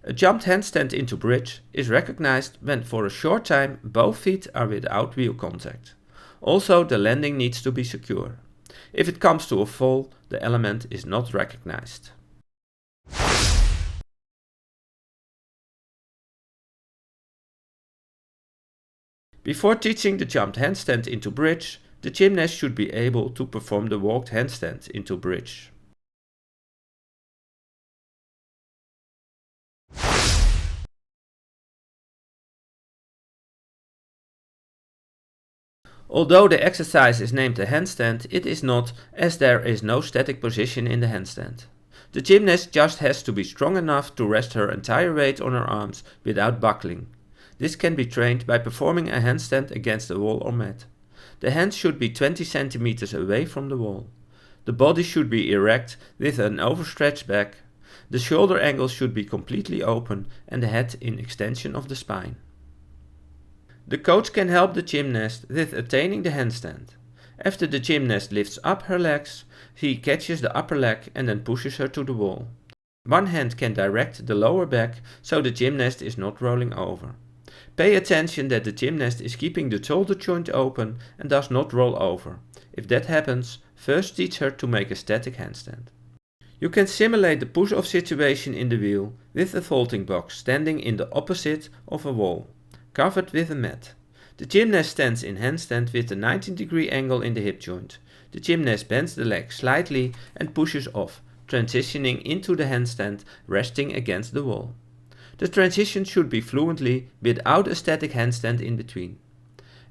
A jumped handstand into bridge is recognized when for a short time both feet are without wheel contact. Also, the landing needs to be secure. If it comes to a fall, the element is not recognized. Before teaching the jumped handstand into bridge, the gymnast should be able to perform the walked handstand into bridge. Although the exercise is named a handstand, it is not, as there is no static position in the handstand. The gymnast just has to be strong enough to rest her entire weight on her arms without buckling. This can be trained by performing a handstand against a wall or mat. The hands should be 20 cm away from the wall. The body should be erect with an overstretched back. The shoulder angle should be completely open and the head in extension of the spine. The coach can help the gymnast with attaining the handstand. After the gymnast lifts up her legs, he catches the upper leg and then pushes her to the wall. One hand can direct the lower back so the gymnast is not rolling over. Pay attention that the gymnast is keeping the shoulder joint open and does not roll over. If that happens, first teach her to make a static handstand. You can simulate the push-off situation in the wheel with a vaulting box standing in the opposite of a wall, covered with a mat. The gymnast stands in handstand with a 90-degree angle in the hip joint. The gymnast bends the leg slightly and pushes off, transitioning into the handstand, resting against the wall. The transition should be fluently without a static handstand in between.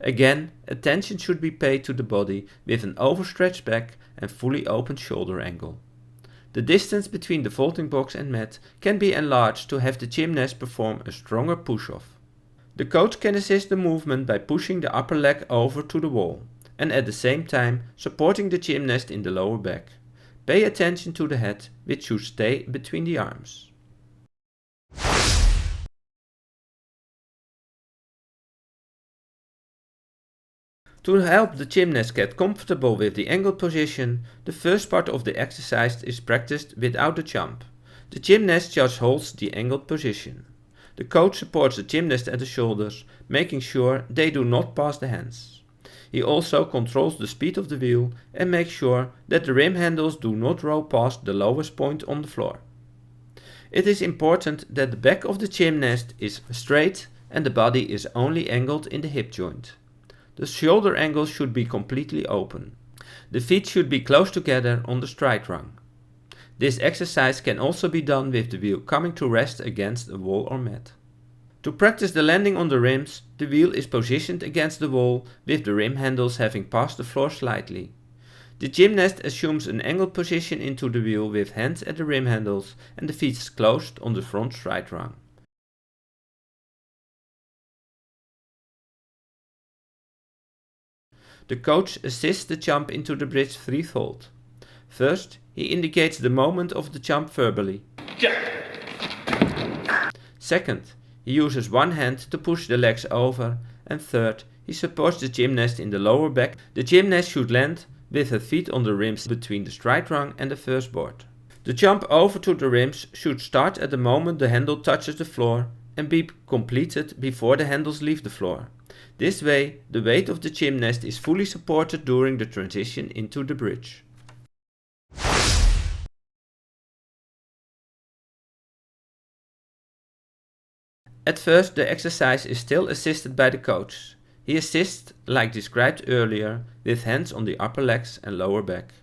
Again, attention should be paid to the body with an overstretched back and fully open shoulder angle. The distance between the vaulting box and mat can be enlarged to have the gymnast perform a stronger push-off. The coach can assist the movement by pushing the upper leg over to the wall and at the same time supporting the gymnast in the lower back. Pay attention to the head, which should stay between the arms. To help the gymnast get comfortable with the angled position, the first part of the exercise is practiced without the jump. The gymnast just holds the angled position. The coach supports the gymnast at the shoulders, making sure they do not pass the hands. He also controls the speed of the wheel and makes sure that the rim handles do not roll past the lowest point on the floor. It is important that the back of the gymnast is straight and the body is only angled in the hip joint. The shoulder angle should be completely open. The feet should be close together on the stride rung. This exercise can also be done with the wheel coming to rest against a wall or mat. To practice the landing on the rims, the wheel is positioned against the wall with the rim handles having passed the floor slightly. The gymnast assumes an angled position into the wheel with hands at the rim handles and the feet closed on the front stride rung. The coach assists the jump into the bridge threefold. First, he indicates the moment of the jump verbally. Second, he uses one hand to push the legs over. And third, he supports the gymnast in the lower back. The gymnast should land with her feet on the rims between the stride rung and the first board. The jump over to the rims should start at the moment the handle touches the floor and be completed before the handles leave the floor. This way, the weight of the gymnast is fully supported during the transition into the bridge. At first, the exercise is still assisted by the coach. He assists, like described earlier, with hands on the upper legs and lower back.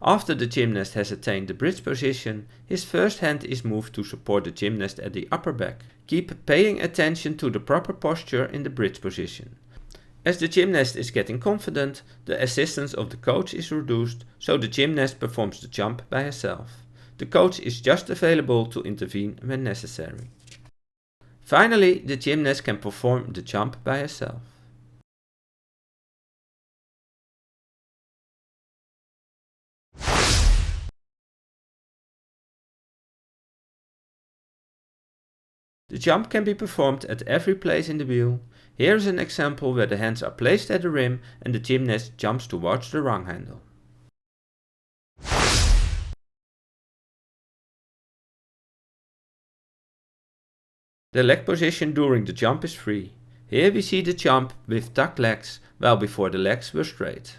After the gymnast has attained the bridge position, his first hand is moved to support the gymnast at the upper back. Keep paying attention to the proper posture in the bridge position. As the gymnast is getting confident, the assistance of the coach is reduced, so the gymnast performs the jump by herself. The coach is just available to intervene when necessary. Finally, the gymnast can perform the jump by herself. The jump can be performed at every place in the wheel. Here is an example where the hands are placed at the rim and the gymnast jumps towards the rung handle. The leg position during the jump is free. Here we see the jump with tucked legs, while before the legs were straight.